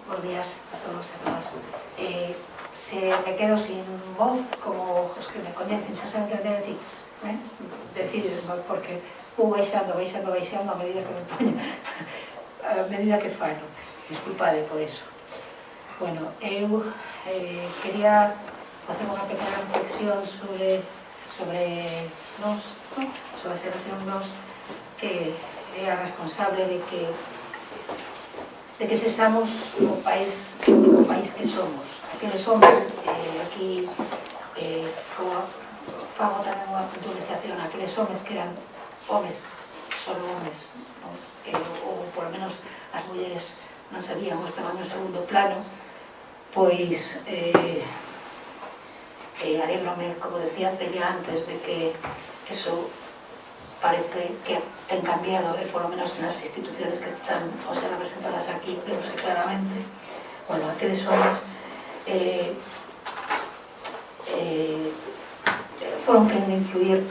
Buenos días a todos e a todas. Se me quedo sin voz, como os que me coñecen xa saben que me decís, decides, porque vou baixando a medida que me poño, a medida que falo. Disculpade por eso. Bueno, eu quería facer unha pequena reflexión sobre nós, sobre a xeración nós, que é a responsable de que sexamos o país que somos. Aqueles homens, aquí, como fago tamén unha puntualización, aqueles homens que eran homens, solo homens, ou por lo menos as mulleres non sabían ou estaban en segundo plano, pois alégrome, como decía Celia antes, de que eso parece que ten cambiado, por lo menos nas instituciones que están hoxe representadas aquí, pero sei claramente, bueno, aqueles homens foron quen de influir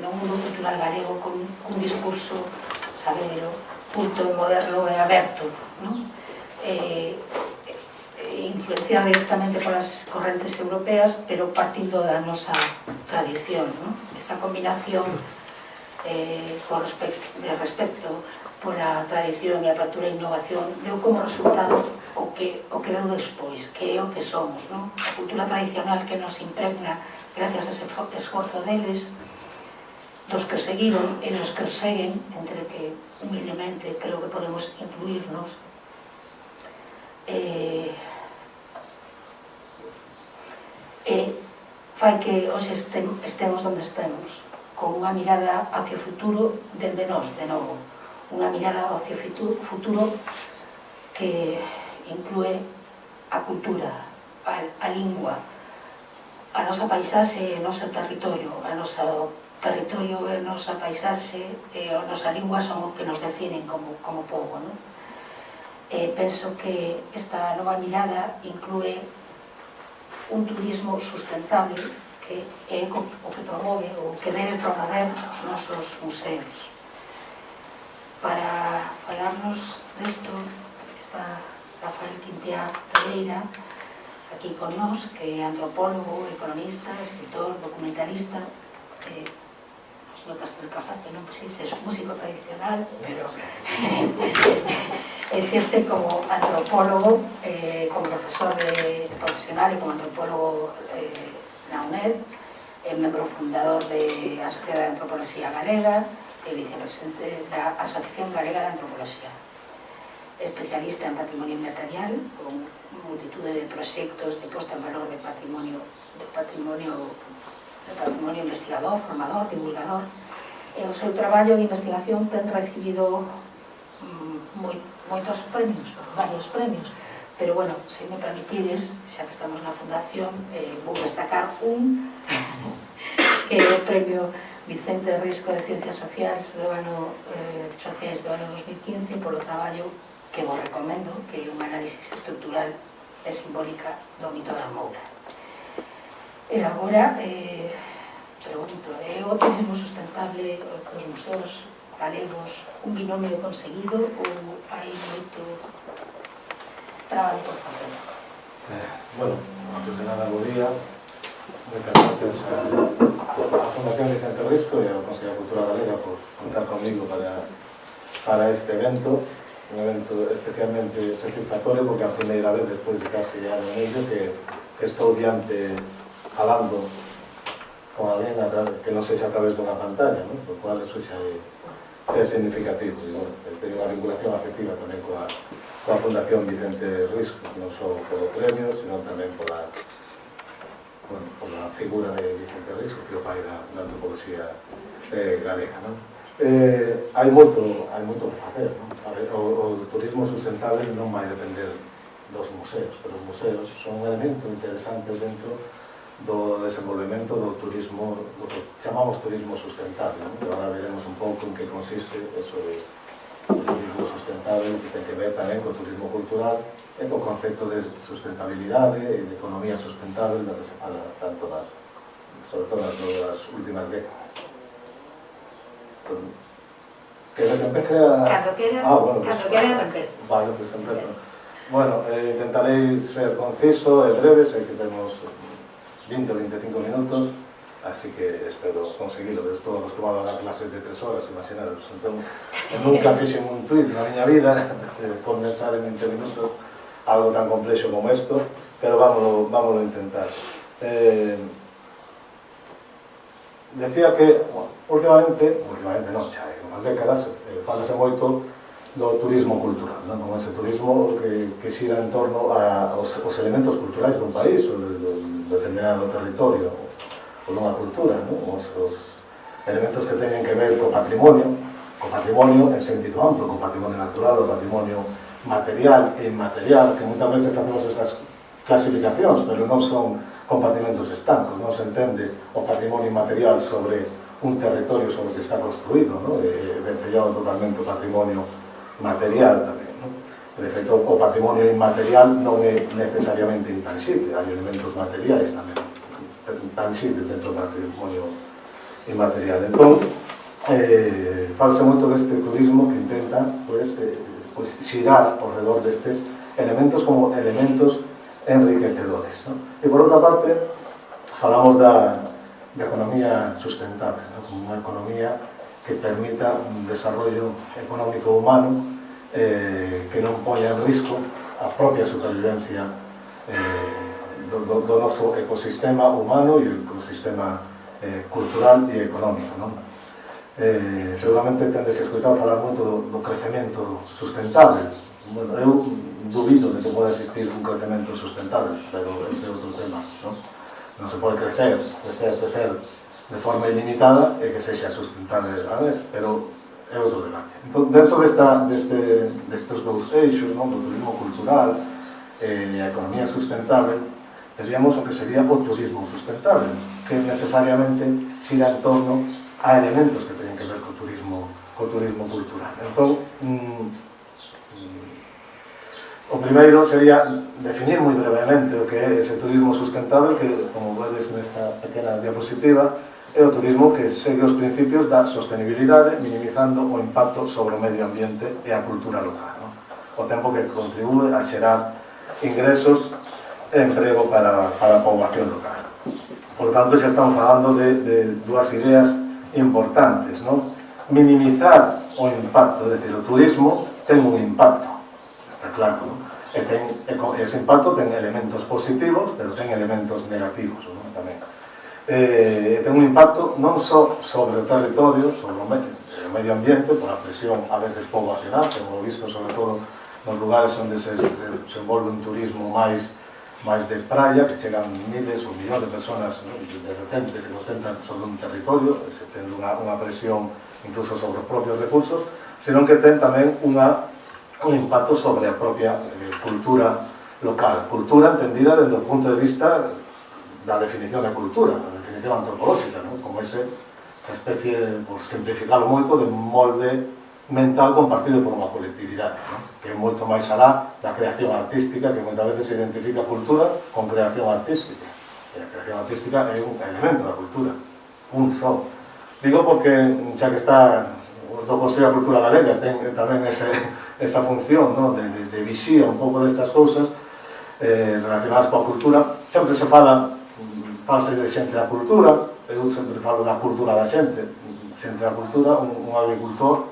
no mundo cultural galego con un discurso sabedero, culto, moderno e aberto, non? Influenciada directamente polas correntes europeas, pero partindo da nosa tradición, non? Esta combinación de respecto pola tradición e apertura e innovación deu como resultado o que deu despois, que é o que somos, non? A cultura tradicional que nos impregna gracias a ese esforzo deles, dos que os seguiron e dos que os seguen, entre que humildemente creo que podemos incluirnos, fai que hoxe estemos onde estemos, con unha mirada hacia o futuro dende nós, de novo, unha mirada hacia o futuro que inclúe a cultura, a lingua, a nosa paisaxe e o noso territorio, a noso territorio e a nosa paisaxe e a nosa lingua son o que nos definen como povo, non? Penso que esta nova mirada inclúe un turismo sustentable que é o que promove, o que debe promover os nosos museos. Para falarnos desto está Rafael Quintea Pereira aquí con nós, que é antropólogo, economista, escritor, documentalista, as notas que me pasaste non pusiste, é músico tradicional, pero existe como antropólogo, como profesor profesional e como antropólogo na UNED, é membro fundador da Sociedade de Antropoloxía Galega e vicepresidente da Asociación Galega de Antropoloxía. Especialista en patrimonio inmaterial, con multitude de proxectos de posta en valor de patrimonio investigador, formador, divulgador, e o seu traballo de investigación ten recibido moitos premios, varios premios, pero bueno, se me permitides, xa que estamos na fundación, vou destacar un que é o premio Vicente Risco de Ciencias Sociais do ano 2015 polo traballo que vos recomendo, que é un análisis estrutural e simbólica do mito da Moura. E agora, pregunto, é o turismo sustentable dos museos galegos un binomio conseguido ou hai moito traballo por facer? Bueno, antes de nada, bo día. Moitas gracias a Fundación Vicente Risco e ao Consello de Cultura Galega por contar comigo para este evento, un evento especialmente satisfactorio porque a primeira vez despois de casi ano e medio que estou diante falando con alguén que non sexa a través dunha pantalla, por cual eso xa é significativo e bueno, teño unha vinculación afectiva tamén coa Fundación Vicente Risco, non só polo premio, sino tamén pola figura de Vicente Risco, que é o pai da antropoloxía galega. Hai moito que facer. O turismo sustentable non vai depender dos museos, pero os museos son un elemento interesante dentro do desenvolvemento do turismo, do que chamamos turismo sustentable. Agora veremos un pouco en que consiste eso de turismo sustentable, que ten que ver tamén co turismo cultural e co concepto de sustentabilidade e de economía sustentable da que se fala tanto sobre todo nas últimas décadas. Queres que empece a... Cando queres, empezo. Vale, pues empezo. Bueno, intentarei ser conciso e breve, sei que temos 20 ou 25 minutos, así que espero conseguilo. Eu estou acostumado a dar clases de 3 horas, imaginados. Entón, nunca fixen un tuit na miña vida, condensar en 20 minutos algo tan complexo como isto, pero vámoslo intentar. Decía que, bueno, últimamente non, xa hai unhas décadas, falase moito do turismo cultural, non? Como ese turismo que xira en torno aos elementos culturais dun país ou de determinado territorio ou dunha cultura, non? Os elementos que teñen que ver co patrimonio en sentido amplo, co patrimonio natural, o patrimonio material e inmaterial, que moitas veces facemos estas clasificacións, pero non son compartimentos estancos, non se entende o patrimonio inmaterial sobre un territorio sobre o que está construído, non? Vencellado totalmente o patrimonio material tamén, non? De feito, o patrimonio inmaterial non é necesariamente intangible, hai elementos materiais tamén tangibles dentro do patrimonio inmaterial. Entón, false moito deste turismo que intenta xirar ao redor destes elementos como elementos enriquecedores, non? E por outra parte, falamos da economía sustentable, non? Como unha economía que permita un desarrollo económico humano que non poña en risco a propia supervivencia do noso ecosistema humano e o ecosistema cultural e económico, non? Seguramente tendes escoitado falar moito do crecemento sustentable. Bueno, eu dubido de que poda existir un crecemento sustentable, pero este é outro tema, non? Non se pode crecer de forma ilimitada e que sexa sustentable a vez, pero é outro debate. Entón, dentro destes dous eixos, non? Do turismo cultural e a economía sustentable, teríamos o que sería o turismo sustentable, que necesariamente xira en torno a elementos que teñen que ver co turismo cultural. Entón, o primeiro sería definir moi brevemente o que é ese turismo sustentable, que, como vedes nesta pequena diapositiva, é o turismo que segue os principios da sostenibilidade, minimizando o impacto sobre o medio ambiente e a cultura local, non? O tempo que contribúe a xerar ingresos e emprego para a poboación local. Por tanto, xa estamos falando de dúas ideas importantes, non? Minimizar o impacto, é dicir, o turismo ten un impacto, está claro, non? E ese impacto ten elementos positivos, pero ten elementos negativos, non? Tamén. Ten un impacto non só sobre o territorio, sobre o medio ambiente, por a presión a veces poboacional, que hemos visto sobre todo nos lugares onde se desenvolve un turismo máis de praia, que chegan miles ou millóns de personas, non? De repente se concentran sobre un territorio, se ten unha presión incluso sobre os propios recursos, senón que ten tamén un impacto sobre a propia cultura local. Cultura entendida desde o punto de vista da definición de cultura, da definición antropolóxica, non? Como esa especie, por simplificarlo moito, de molde mental compartido por unha colectividade, non? Que é moito máis alá da creación artística, que moitas veces se identifica a cultura con creación artística. E a creación artística é un elemento da cultura, un só. Digo porque, xa que está do Consello da Cultura Galega, ten tamén esa función, non? De vixía un pouco destas cousas relacionadas coa cultura. Sempre se fala de xente da cultura, eu sempre falo da cultura da xente da cultura, un agricultor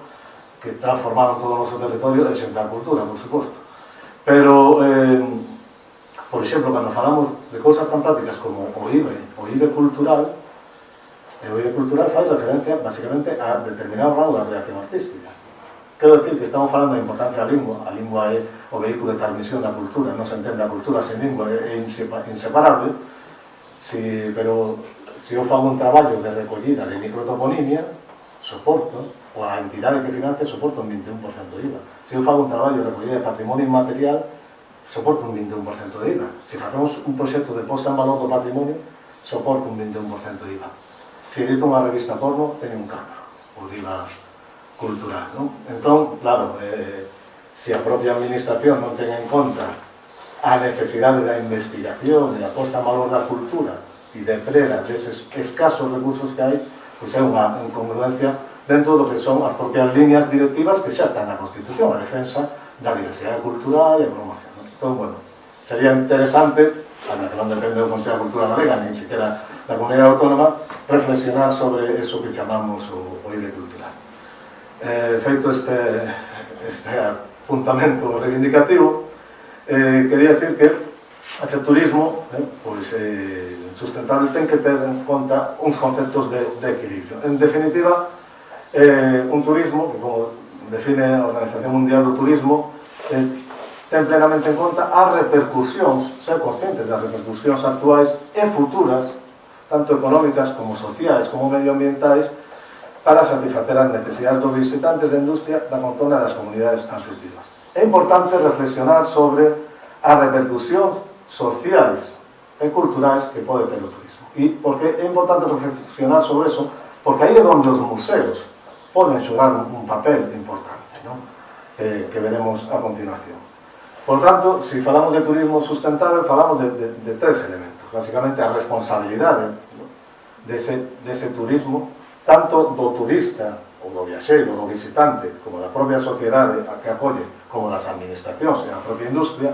que transformaron todo o noso territorio de xente da cultura, por suposto. Pero, por exemplo, cando falamos de cousas tan prácticas como o IBE cultural, o IBE cultural faz referencia, basicamente, a determinado grado da creación artística. Quero dicir que estamos falando da importancia da lingua. A lingua é o vehículo de transmisión da cultura, non se entende a cultura sen lingua, é inseparable, pero se eu fago un traballo de recollida de microtoponimia, soporto, ou a entidade que financia soporta un 21% de IVA. Se eu fago un traballo de recollida de patrimonio inmaterial, soporta un 21% de IVA. Se facemos un proxecto de posta en valor do patrimonio, soporta un 21% de IVA. Se edito unha revista porno, teño un 4%, o de IVA cultural, non? Entón, claro, se a propia administración non ten en conta a necesidade da investigación e da posta en valor da cultura e de preda deses escasos recursos que hai, pois é unha incongruencia dentro do que son as propias líneas directivas que xa están na Constitución, a defensa da diversidade cultural e a promoción. Entón, bueno, sería interesante, anda que non depende do Consello de Cultura Galega, nin siquiera da Comunidade Autónoma, reflexionar sobre eso que chamamos o eive cultural. Feito este apuntamento reivindicativo, quería decir que ese turismo sustentable ten que ter en conta uns conceptos de equilibrio. En definitiva, un turismo que, como define a Organización Mundial do Turismo, ten plenamente en conta as repercusións, ser conscientes das repercusións actuais e futuras, tanto económicas como sociais, como medioambientais, para satisfacer as necesidades dos visitantes da industria da contona das comunidades anfitrións. É importante reflexionar sobre as repercusións sociais e culturais que pode ter o turismo. E por que é importante reflexionar sobre eso? Porque aí é onde os museos poden xogar un papel importante, non? Que veremos a continuación. Por tanto, se falamos de turismo sustentable, falamos de tres elementos. Básicamente, a responsabilidade dese turismo, tanto do turista, ou do viaxeiro, do visitante, como da propia sociedade a que acolle, como das administracións e a propia industria,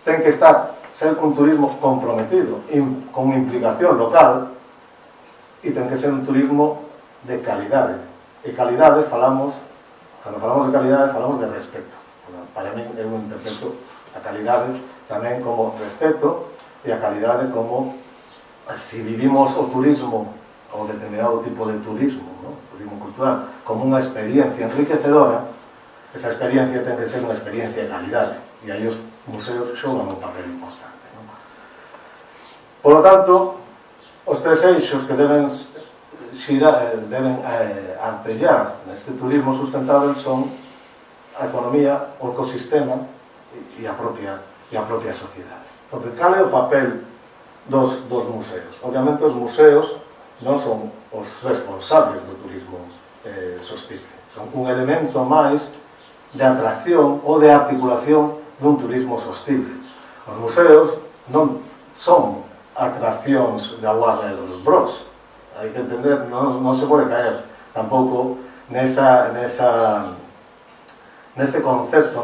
ten que ser un turismo comprometido, con implicación local, e ten que ser un turismo de calidade. E calidade, cando falamos de calidade, falamos de respeto. Para mí, eu interpreto a calidade tamén como respeto e a calidade como, se vivimos o turismo, ou determinado tipo de turismo, turismo cultural, como unha experiencia enriquecedora, esa experiencia ten que ser unha experiencia de calidade, e aí os museos xogan un papel importante. Por lo tanto, os tres eixos que deben artellar neste turismo sustentable son a economía, o ecosistema e a propia sociedade. Porque cal é o papel dos museos? Obviamente os museos non son os responsables do turismo sostible. Son un elemento máis de atracción ou de articulación dun turismo sostible. Os museos non son atraccións da Warner Bros. Hai que entender, non se pode caer tampouco nese concepto,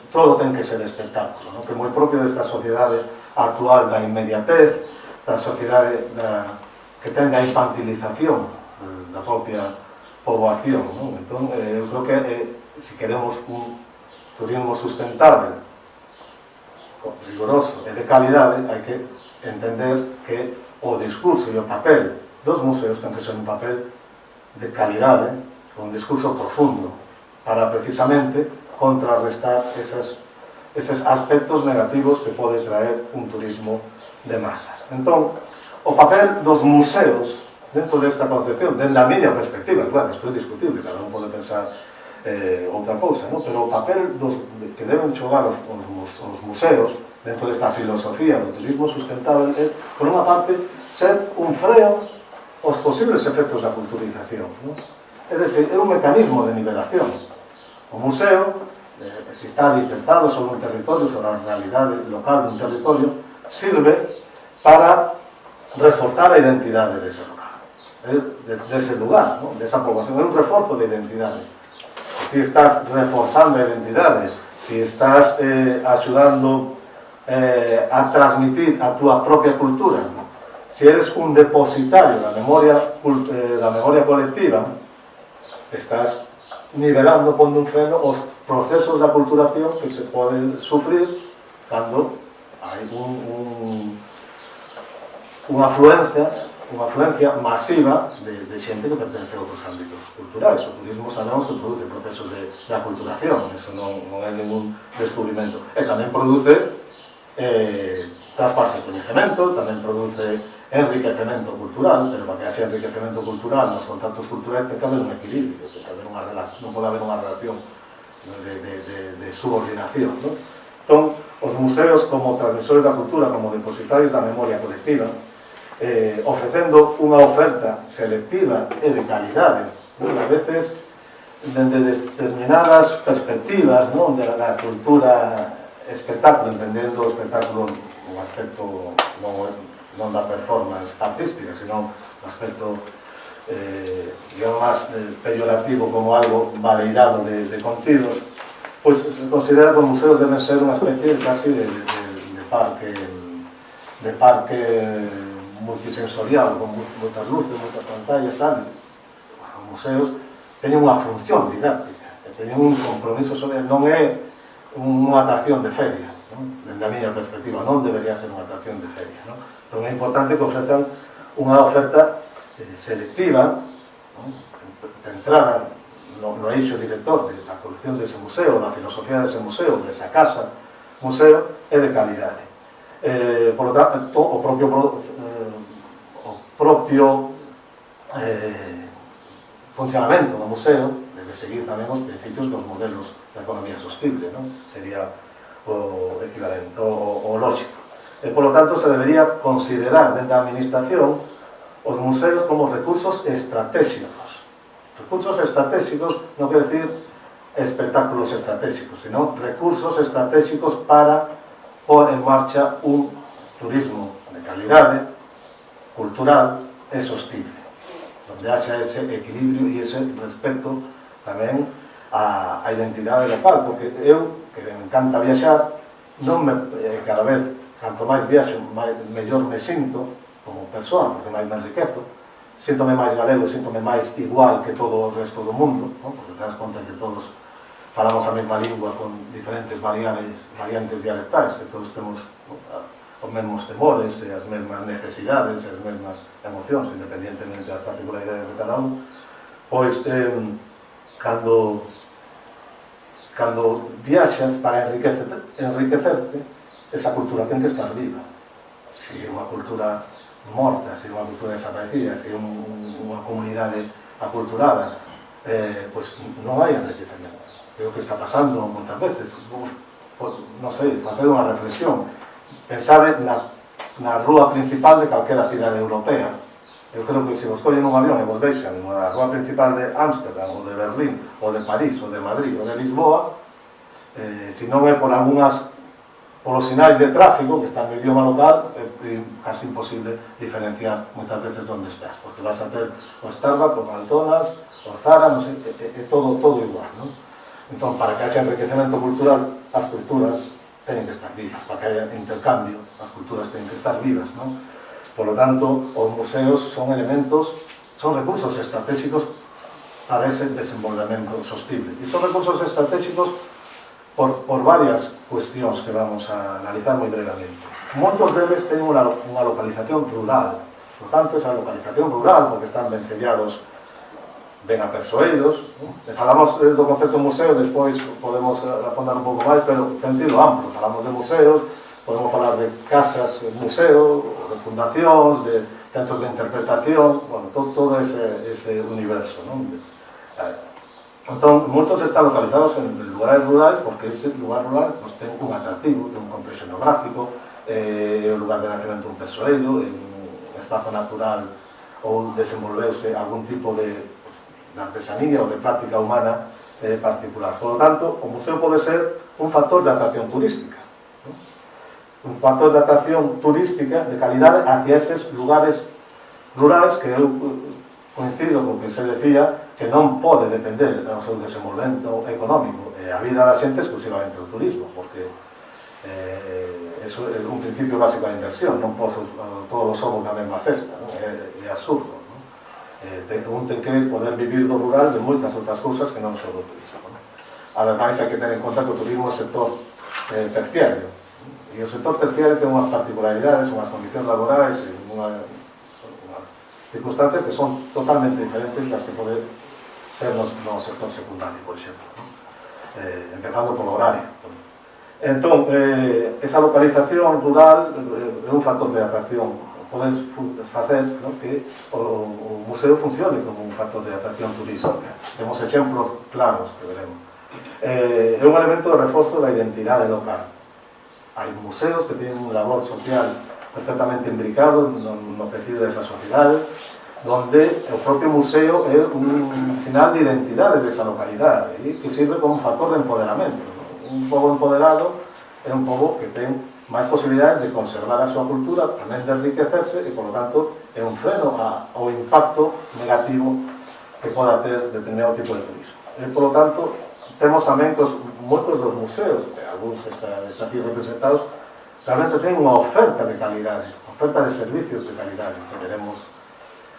todo ten que ser espectáculo, que é moi propio desta sociedade actual da inmediatez, da sociedade que ten a infantilización da propia poboación. Entón, eu creo que se queremos un turismo sustentable, rigoroso e de calidade, hai que entender que o discurso e o papel dos museos ten que ser un papel de calidade, un discurso profundo, para precisamente contrarrestar eses aspectos negativos que pode traer un turismo de masas. Entón, o papel dos museos dentro desta concepción, dentro da miña perspectiva, claro, isto é discutible, cada un pode pensar outra cousa, pero o papel que deben xogar os museos dentro desta filosofía do turismo sustentable é, por unha parte, ser un freo aos posibles efectos da culturización. É dicir, é un mecanismo de nivelación. O museo, se está dispersado sobre un territorio, sobre a realidade local dun territorio, sirve para reforzar a identidade dese lugar, dese lugar, desa poboación. É un reforzo de identidade. Se ti estás reforzando a identidade, se estás axudando a transmitir a túa propia cultura, se eres un depositario da memoria colectiva, estás nivelando, pondo un freno aos procesos de aculturación que se poden sufrir cando hai unha afluencia masiva de xente que pertence a outros ámbitos culturais. O turismo sabemos que produce procesos de aculturación, eso non é ningún descubrimento. E tamén produce traspase de coñecemento, tamén produce enriquecemento cultural, pero para que haxe enriquecemento cultural nos contactos culturais ten que haber un equilibrio, ten que haber unha relación, non pode haber unha relación de subordinación. Entón, os museos como transmisores da cultura, como depositarios da memoria colectiva, ofrecendo unha oferta selectiva e de calidade, a veces dende determinadas perspectivas da cultura espectáculo, entendendo o espectáculo un aspecto non da performance artística, sino un aspecto digamos máis peyorativo, como algo baleirado de contidos, pois se considera que os museos deben ser unha especie casi de parque multisensorial, con moitas luces, moitas pantallas, tal. Os museos teñen unha función didáctica, teñen un compromiso sobre, non é unha atracción de feria, non? Dende a miña perspectiva, non debería ser unha atracción de feria, non? Entón é importante que ofrezcan unha oferta selectiva, non? Centrada no eixo director da colección dese museo, da filosofía dese museo, desa casa museo, é de calidade. Por lo tanto, o propio funcionamento do museo debe seguir tamén os principios dos modelos de economía sostible, non? Sería o equivalente, o lógico. Por lo tanto, se debería considerar dentro da administración os museos como recursos estratégicos. Recursos estratégicos non quer decir espectáculos estratégicos, sino recursos estratégicos para pôr en marcha un turismo de calidade, cultural e sostible, donde haxa ese equilibrio e ese respeto tamén á identidade local, porque eu, que me encanta viaxar, cada vez, canto máis viaxo, mellor me sinto como persoa, porque máis me enriquezo, síntome máis galego, síntome máis igual que todo o resto do mundo, ¿no? Porque te das conta que todos falamos a mesma lingua con diferentes variantes dialectais, que todos temos os mesmos temores e as mesmas necesidades e as mesmas emocións, independientemente das particularidades de cada un. Pois, cando viaxas para enriquecerte, esa cultura ten que estar viva. Se é unha cultura morta, se é unha cultura desaparecida, se é unha comunidade aculturada, pois non hai enriquecemento. É o que está pasando moitas veces. Non sei, facer unha reflexión. Pensade na rúa principal de calquera cidade europea. Eu creo que se vos collen un avión e vos deixan na rúa principal de Ámsterdam, ou de Berlín, ou de París, ou de Madrid, ou de Lisboa, se non é polos sinais de tráfico que están no idioma local, é casi imposible diferenciar moitas veces onde estás, porque vas a ter o Starbucks, o McDonald's, o Zara, non sei, é todo igual, non? Entón, para que haxa enriquecemento cultural, as culturas teñen que estar vivas. Para que haya intercambio, as culturas teñen que estar vivas, non? Por lo tanto, os museos son recursos estratégicos para ese desenvolvemento sostible. E son recursos estratégicos por varias cuestións que vamos a analizar moi brevemente. Moitos deles teñen unha localización rural. Por tanto, esa localización rural, porque están ben sellados, ben apersoeidos. Falamos do concepto museo, despois podemos afondar un pouco máis, pero en sentido amplo. Falamos de museos, podemos falar de casas museo, de fundacións, de centros de interpretación, bueno, todo ese universo, non? Entón, moitos están localizados en lugares rurales, porque ese lugar rural pues, ten un atractivo, ten un complexo etnográfico, é o lugar de nacemento un persoeiro, un espazo natural ou desenvolveuse algún tipo de artesanía ou de práctica humana particular. Por lo tanto, o museo pode ser un factor de atracción turística, ¿no? Un factor de atracción turística de calidade hacia eses lugares rurais que eu coincido con que se decía que non pode depender do seu desenvolvemento económico e a vida da xente exclusivamente do turismo, porque eso é un principio básico da inversión, non todos os ovos na mesma cesta, non? É absurdo, non? Un ten que poder vivir do rural de moitas outras cousas que non só do turismo, non? Ademais, hai que ter en conta que o turismo é sector terciario, e o sector terciario ten unhas particularidades, unhas condicións laborais e unhas circunstancias que son totalmente diferentes das que pode ser no sector secundario, por exemplo, ¿no? Empezando polo horario. Entón, esa localización rural é un factor de atracción. Podes facer, ¿no?, que o museo funcione como un factor de atracción turística. Temos exemplos claros que veremos. É un elemento de reforzo da identidade local. Hai museos que teñen un labor social perfectamente imbricado no tecido desa sociedade, donde o propio museo é un sinal de identidade desa localidade e que sirve como un factor de empoderamento. Un pobo empoderado é un pobo que ten máis posibilidades de conservar a súa cultura, tamén de enriquecerse e, por lo tanto, é un freno ao impacto negativo que poda ter determinado tipo de turismo. E, por lo tanto, temos tamén que os moitos dos museos, algúns están aquí representados, realmente ten unha oferta de calidade, oferta de servicios de calidade, que veremos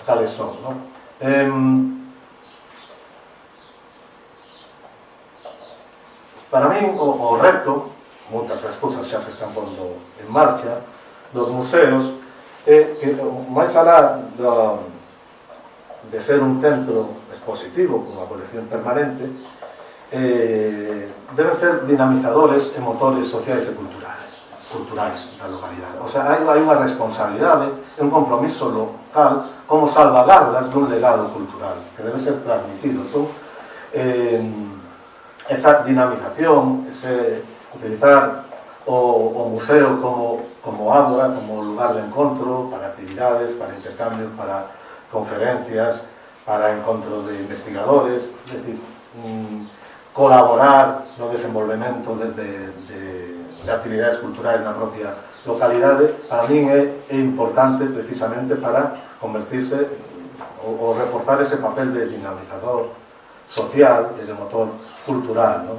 cales son, non? Para min, o reto, moitas das cousas xa se están pondo en marcha, dos museos, é que, máis alá de ser un centro expositivo, con unha colección permanente, deben ser dinamizadores e motores sociais e culturais da localidade. O sea, hai unha responsabilidade e un compromiso local como salvagardas dun legado cultural que debe ser transmitido. Entón, esa dinamización, ese utilizar o museo como ágora, como lugar de encontro para actividades, para intercambios, para conferencias, para encontro de investigadores, es decir, colaborar no desenvolvemento de actividades culturais na propia localidade, para min é importante precisamente para convertirse ou reforzar ese papel de dinamizador social e de motor cultural, non?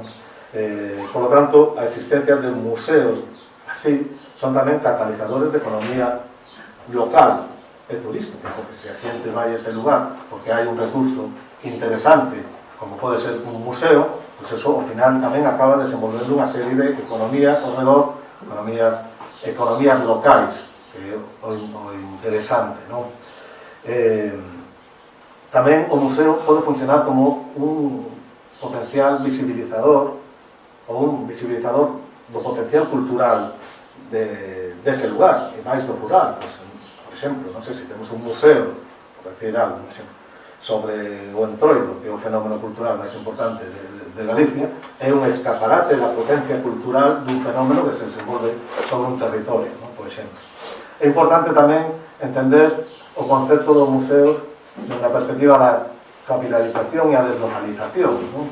Por lo tanto, a existencia de museos así son tamén catalizadores de economía local e turística, porque se a xente vai a ese lugar porque hai un recurso interesante como pode ser un museo, pois eso ao final tamén acaba desenvolvendo unha serie de economías ao redor, economías locais, que é o interesante, non? Tamén o museo pode funcionar como un potencial visibilizador ou un visibilizador do potencial cultural dese lugar, e máis do rural. Pois, por exemplo, non sei se temos un museo, por decir algo, sobre o Entroido, que é o fenómeno cultural máis importante de Galicia, é un escaparate da potencia cultural dun fenómeno que se desenvolve sobre un territorio, non? Por exemplo. É importante tamén entender o concepto dos museos na perspectiva da capilarización e a deslocalización, non?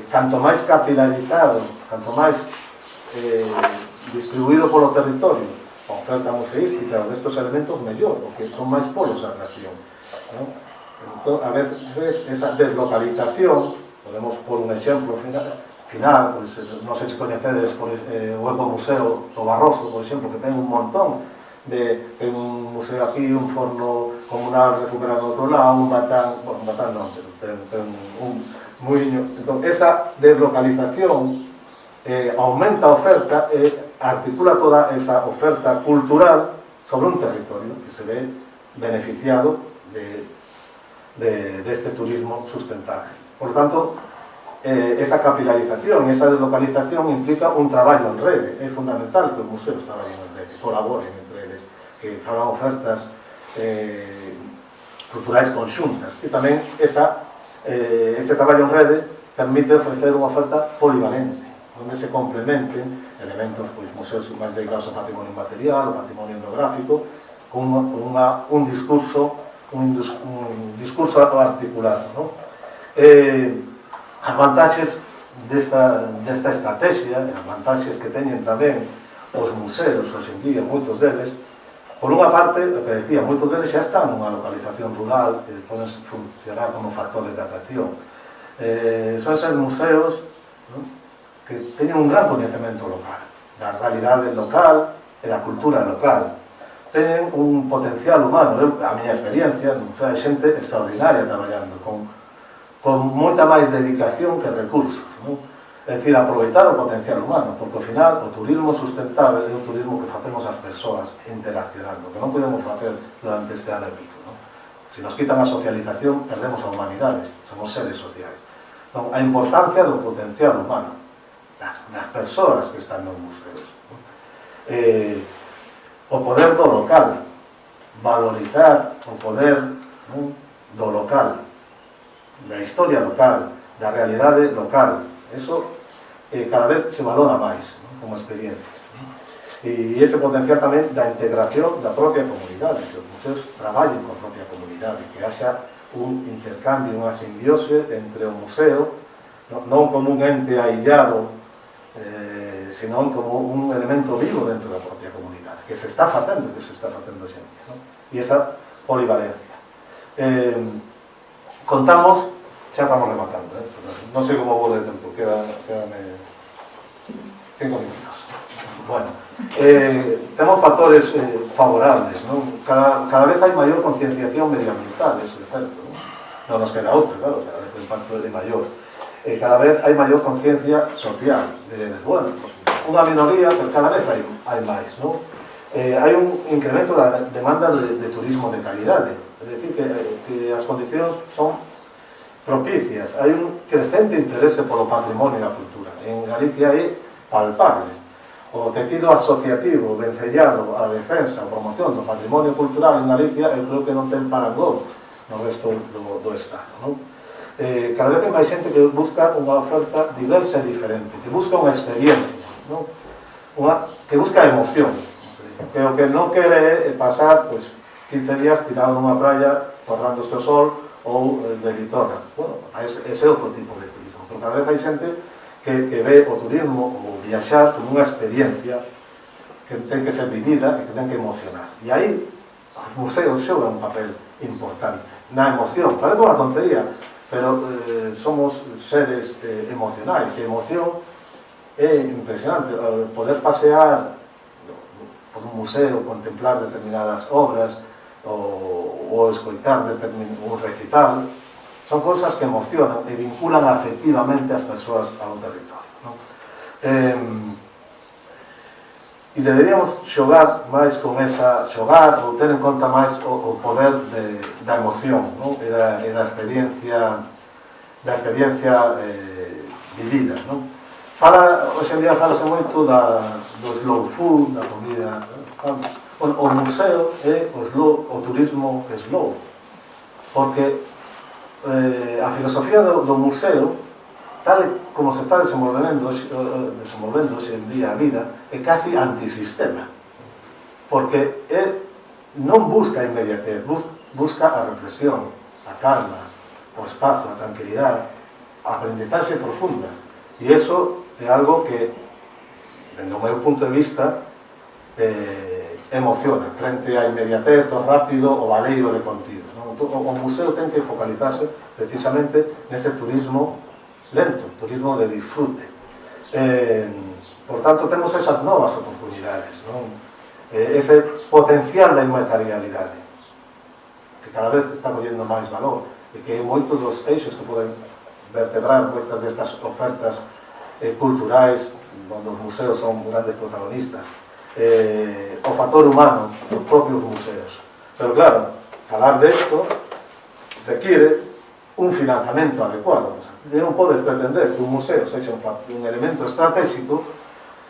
Canto máis capilarizado, canto máis distribuído polo territorio a oferta museística destes elementos, mellor, porque son máis polos de atracción, non? Entón, a veces, esa deslocalización, podemos por un exemplo final, pues, non sei se coñecedes o Ecomuseo do Barroso, por exemplo, que ten un montón ten un museo aquí, un forno comunal recuperado no outro lado, un batán non, pero ten un muiño. Entón, esa deslocalización aumenta a oferta e articula toda esa oferta cultural sobre un territorio que se ve beneficiado deste turismo sustentable. Por tanto, esa capilarización e esa deslocalización implica un traballo en rede. É fundamental que os museos traballen en rede, colaboren entre eles, que fagan ofertas culturais conxuntas. E tamén ese traballo en rede permite ofrecer unha oferta polivalente, onde se complementen elementos, pois, museos máis dedicados ao patrimonio inmaterial, ao patrimonio etnográfico, con un discurso articulado, non? As vantaxes desta estrategia, as vantaxes que teñen tamén os museos, hoxe en día, moitos deles, por unha parte, o que decía, moitos deles xa están nunha localización rural, que poden funcionar como factores de atracción. Son esos museos, non? Que teñen un gran coñecemento local, da realidade local e da cultura local. Teñen un potencial humano, a miña experiencia, non sei, xente extraordinaria traballando, con moita máis dedicación que recursos, non? É dicir, aproveitar o potencial humano, porque ao final o turismo sustentable é un turismo que facemos as persoas interaccionando, que non podemos facer durante este ano e pico, non? Se nos quitan a socialización, perdemos a humanidade, somos seres sociais. Entón, a importancia do potencial humano, das persoas que están nos museos, non? O poder do local, valorizar o poder, non? Do local, da historia local, da realidade local. Eso cada vez se valora máis, non? Como experiencia, non? E ese potencial tamén da integración da propia comunidade, que os museos traballen con a propia comunidade, que haxa un intercambio, unha simbiose entre o museo, non como un ente aillado, senón como un elemento vivo dentro da propia comunidade, que se está facendo sempre, non? E esa polivalencia. Contamos xa estamos rematando, non sei como vou de tempo, quedame 5 minutos. Bueno, temos factores favorables, non? Cada vez hai maior concienciación medioambiental, eso é certo, non nos queda outra, claro, cada vez o impacto é maior. Cada vez hai maior conciencia social, bueno, unha minoría, pero cada vez hai máis, non? Hai un incremento da demanda de turismo de calidade, é dicir, que as condicións son propicias, hai un crecente interese polo patrimonio e a cultura. En Galicia é palpable. O tecido asociativo vencellado á defensa e promoción do patrimonio cultural en Galicia eu creo que non ten parangón no resto do Estado, non? Cada vez hai máis xente que busca unha oferta diversa e diferente, que busca unha experiencia, non? Que busca emoción, que o que non quere é pasar 15 días tirado nunha praia torrando este sol ou de litora. Bueno, ese é outro tipo de turismo, pero cada vez hai xente que ve o turismo ou viaxar como unha experiencia que ten que ser vivida e que ten que emocionar. E aí os museos xogan un papel importante na emoción. Parece unha tontería, pero somos seres emocionais e a emoción é impresionante. Poder pasear por un museo, contemplar determinadas obras ou escoitar un recital, son cousas que emocionan e vinculan afectivamente as persoas ao territorio, non? E deberíamos xogar máis con xogar ou ter en conta máis o poder da emoción, non? E da experiencia vivida, non? Hoxe en día falase moito do slow food, da comida, o museo é o turismo slow, porque a filosofía do museo, tal como se está desenvolvendo hoxe en día a vida, é casi antisistema, porque non busca a inmediatez, busca a reflexión, a calma, o espazo, a tranquilidade, a aprendizaxe profunda, e iso é algo que, dende o meu punto de vista, emociona frente á inmediatez, o rápido, o baleiro de contido. O museo ten que focalizarse precisamente nese turismo lento, turismo de disfrute. Por tanto, temos esas novas oportunidades, non? Ese potencial da inmaterialidade que cada vez está collendo máis valor e que moitos dos eixos que poden vertebrar moitas destas ofertas culturais onde os museos son grandes protagonistas, o factor humano dos propios museos. Pero claro, falar desto requiere un financiamento adecuado. Non podes pretender que un museo sexa un elemento estratégico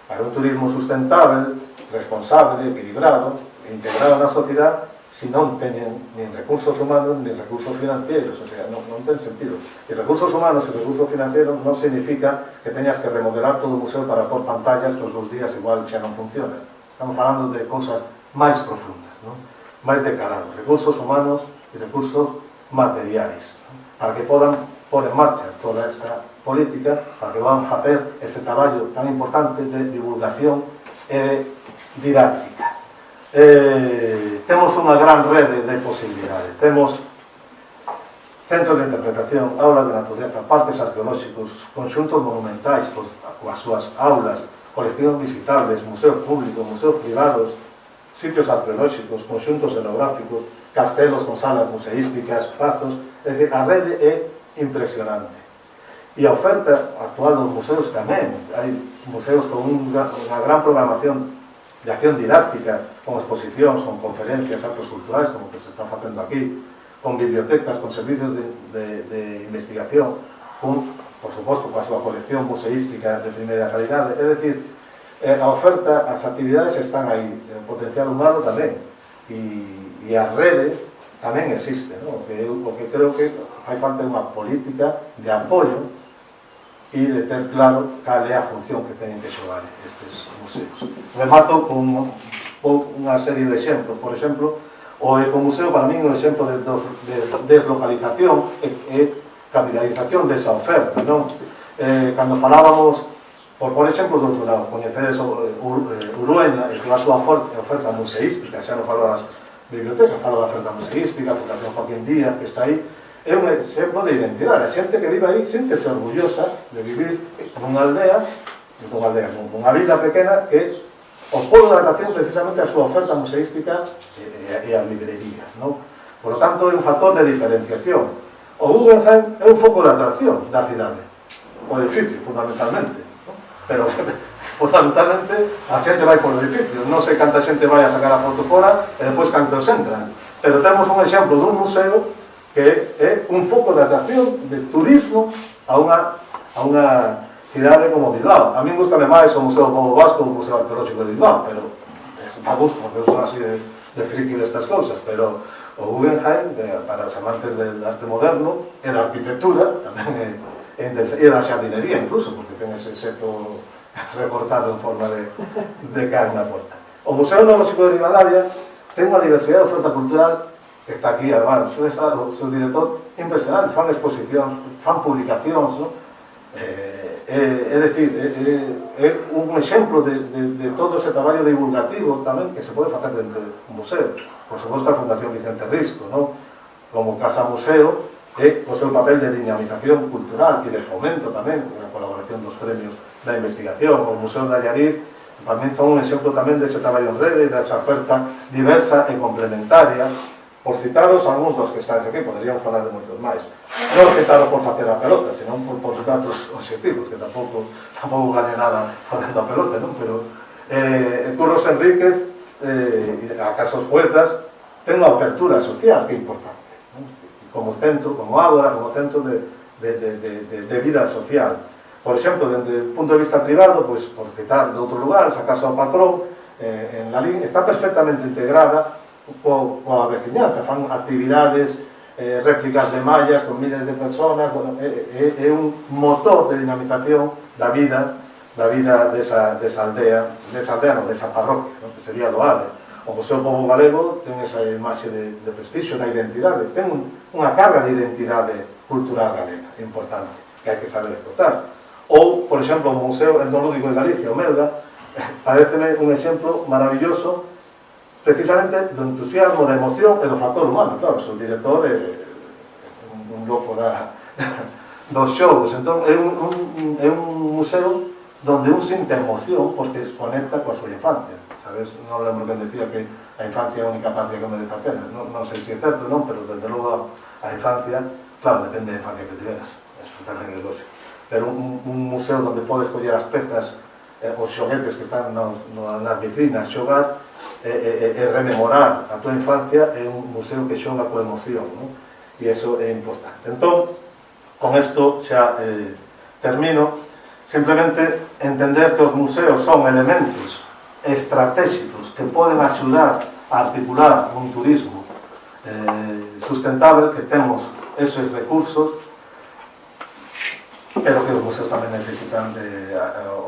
para un turismo sustentable, responsable, equilibrado, integrado na sociedade, se non teñen nin recursos humanos nin recursos financieros. O sea, non ten sentido. E recursos humanos e recursos financieros non significa que teñas que remodelar todo o museo para pôr pantallas que os 2 días igual xa non funcionan. Estamos falando de cousas máis profundas, non? Máis de calado, recursos humanos e recursos materiais, para que podan pôr en marcha toda esta política, para que podan facer ese traballo tan importante de divulgación e didáctica. Temos unha gran rede de posibilidades. Temos centros de interpretación, aulas de natureza, parques arqueolóxicos, conxuntos monumentais coas súas aulas, coleccións visitables, museos públicos, museos privados, sitios arqueolóxicos, conxuntos etnográficos, castelos con salas museísticas, pazos. É dicir, a rede é impresionante. E a oferta actual dos museos tamén. Hai museos con unha gran programación de acción didáctica, con exposicións, con conferencias, actos culturais, como que se está facendo aquí, con bibliotecas, con servicios de investigación, por suposto, coa súa colección museística de primeira calidade. É dicir, a oferta, as actividades están aí, o potencial humano tamén, e a rede tamén existe, non? O que creo que fai falta unha política de apoio e de ter claro cal é a función que teñen que xogar estes museos. Remato con unha serie de exemplos. Por exemplo, o Ecomuseo para mí é un exemplo de deslocalización e capitalización desa oferta, non? Cando falábamos, por exemplo, do outro lado, coñecedes Urueña e toda a súa oferta museística, xa non falo das bibliotecas, falo da oferta museística, a Fundación Joaquín Díaz, que está aí, é un exemplo de identidade. A xente que vive aí síntese orgullosa de vivir nunha aldea, nunha vila pequena que o polo de atracción precisamente a súa oferta museística e as librerías, non? Por lo tanto, é un factor de diferenciación. O Guggenheim é un foco de atracción da cidade, o edificio, fundamentalmente, non? Pero fundamentalmente a xente vai por edificio, non sei canta xente vai a sacar a foto fora e depois cantos entran, pero temos un exemplo dun museo que é un foco de atracción de turismo a unha cidade como Bilbao. A mí gustame máis o Museo do Pobo Vasco ou o Museo Arqueolóxico de Bilbao, pero a gusto, porque eu son así de friki destas cousas, pero o Guggenheim, para os amantes del arte moderno e da arquitectura, tamén é interesante, e da xardinería incluso, porque ten ese seto recortado en forma de caer na porta. O Museo Etnolóxico de Ribadavia ten unha diversidade de oferta cultural que está aquí, además, o seu director, impresionante, fan exposicións, fan publicacións, non? É dicir, é un exemplo de todo ese traballo divulgativo tamén que se pode facer dentro do museo. Por suposto, a Fundación Vicente Risco, non? Como Casa Museo, é o seu papel de dinamización cultural e de fomento tamén, na colaboración dos premios da investigación. O Museo de Allarín tamén son un exemplo tamén dese traballo en rede e desa oferta diversa e complementaria. Por citaros algúns dos que estáis aquí, poderíamos falar de moitos máis. Non citaros por facer a pelota, senón por datos obxectivos, que tampouco gane nada facendo a pelota, non? Pero Curros Enríquez, a Casa dos Poetas, ten unha apertura social que é importante, non? Como centro, como ágora, como centro de vida social. Por exemplo, dende o punto de vista privado, pois, por citar de outro lugar, esa Casa do Patrón, en Lalín, está perfectamente integrada coa veciñanza, fan actividades, réplicas de mallas con miles de personas, bueno, é un motor de dinamización da vida desa aldea, desa parroquia, non? Que sería do ADE. O Museo Pobo Galego ten esa imaxe de prestixio, da identidade, ten unha carga de identidade cultural galega importante, que hai que saber explotar. Ou, por exemplo, o Museo Etnológico de Galicia, o Melga, pareceme un exemplo maravilloso precisamente do entusiasmo, da emoción e do factor humano. Claro, o seu director é un loco dos xogos. Entón, é un museo donde un sinte emoción porque conecta coa súa infancia. Sabes, non lembro quen decía que a infancia é a única patria que merece a pena. Non sei se é certo, non, pero desde logo a infancia, claro, depende da infancia que tiveras. Eso tamén é lógico. Pero un museo donde podes coller as pezas, os xoguetes que están nas vitrinas, xogar, e rememorar a tua infancia, é un museo que xoga coa emoción, non? E iso é importante. Entón, con isto xa termino. Simplemente entender que os museos son elementos estratégicos que poden axudar a articular un turismo sustentable, que temos esos recursos, pero que os museos tamén necesitan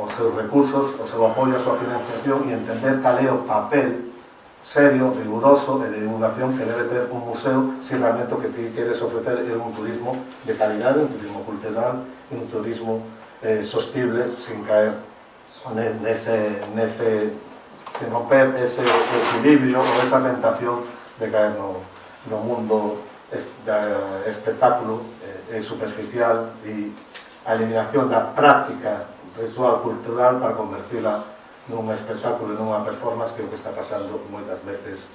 os seus recursos, o seu apoio, a súa financiación, e entender cal é o papel serio, riguroso e de divulgación que debe ter un museo se realmente o que ti queres ofrecer é un turismo de calidade, un turismo cultural e un turismo sostible, sin caer sin romper ese equilibrio ou esa tentación de caer no mundo espectáculo superficial e a eliminación da práctica ritual cultural para convertila nun espectáculo e nunha performance, que é o que está pasando moitas veces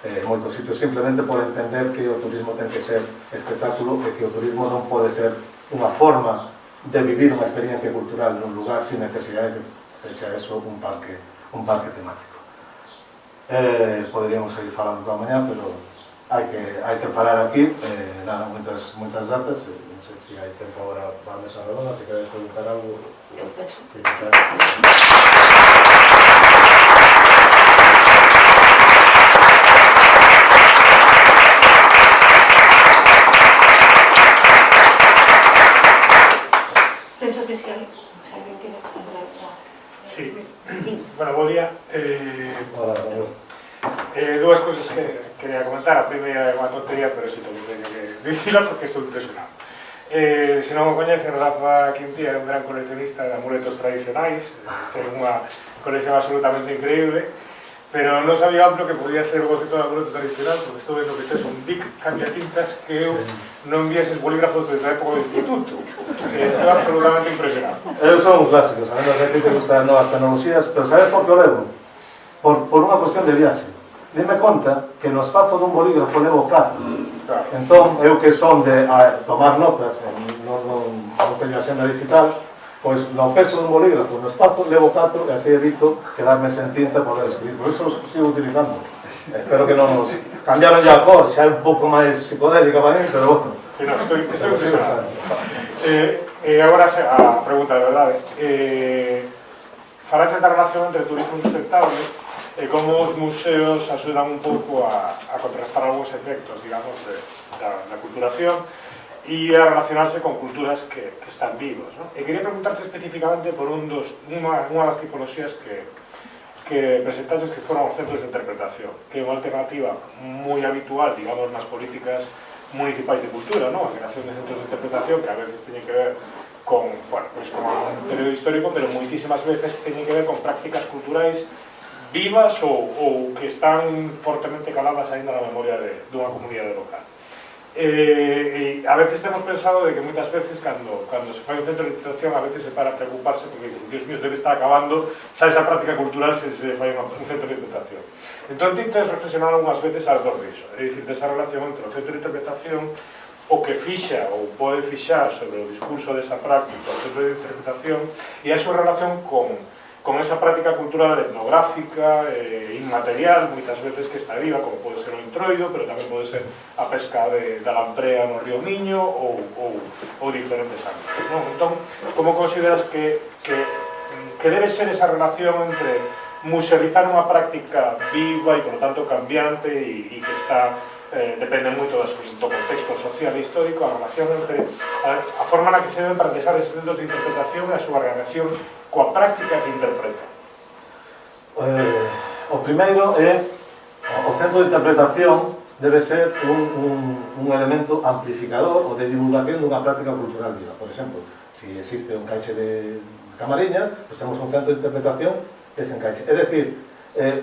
en moitos sitios, simplemente por entender que o turismo ten que ser espectáculo e que o turismo non pode ser unha forma de vivir unha experiencia cultural nun lugar sin necesidade de que sexa eso un parque temático. Poderíamos seguir falando toda a mañá, pero hai que parar aquí. Nada, moitas grazas. Non sei se hai tempo agora para a mesa redonda, se queres preguntar algo. Eu penso que si alguén quere hablar. Sí. Bueno, bo día. Hola, Dúas cousas que quería comentar. A primeira é unha tontería, pero si teño que dicila porque estou impresionado. Se non o coñecen, Rafa Quintía é un gran coleccionista de amuletos tradicionais, ten unha colección absolutamente increíble, pero non sabía amplo que podía ser o boceto da boleta tradicional, porque estou vendo que tes un Bic cambiatintas que eu non vi eses bolígrafos desde a época do instituto. Estou absolutamente impresionado. Eles son clásicos, sabendo que a ti te gustan novas tecnologías, pero sabes por que o levo? Por unha cuestión de viaxe. Dime conta que no espazo dun bolígrafo levo 4. Claro. Entón, eu que son de tomar notas, non teño axenda digital, pois no peso dun bolígrafo no espazo levo 4 e así evito quedarme sen tinta e poder escribir. Por iso os sigo utilizando. Espero que non nos cambiaron ya a cor, xa é un pouco máis psicodélica para mí, pero bueno. Sí, no, estoy impresionado. Agora a pregunta de verdade. Falaches da relación entre turismo sustentable e como os museos axudan un pouco a contrastar algúns efectos, digamos, da culturación e a relacionarse con culturas que están vivas, ¿no? E quería preguntarte especificamente por unha das tipologías que presentaches que foron os centros de interpretación, que é unha alternativa moi habitual, digamos, nas políticas municipais de cultura, ¿no? A creación de centros de interpretación que a veces teñen que ver con, bueno, pues con un período histórico, pero moitísimas veces teñen que ver con prácticas culturais vivas ou que están fortemente caladas aínda na memoria dunha comunidade local. E a veces temos pensado de que moitas veces cando se fai un centro de interpretación a veces se para preocuparse porque dicen, Dios mío, debe estar acabando xa esa práctica cultural se fai un centro de interpretación. Entón ti tes reflexionado unhas veces alrededor disso, é dicir, desa relación entre o centro de interpretación, o que fixa ou pode fixar sobre o discurso desa práctica o centro de interpretación e a súa relación con esa práctica cultural etnográfica, inmaterial, moitas veces que está viva, como pode ser o introido, pero tamén pode ser a pesca da lamprea no río Miño ou diferentes ámbitos, non? Entón, como consideras que debe ser esa relación entre musealizar unha práctica viva e, por lo tanto, cambiante e que está depende moito do contexto social e histórico, a relación entre a forma na que se deben practicar esses centros de interpretación e a súa relación coa práctica que interpreta? O primeiro é o centro de interpretación debe ser un elemento amplificador ou de divulgación dunha práctica cultural viva. Por exemplo, se existe un caixe de Camariñas, pues temos un centro de interpretación dese encaixe. É dicir,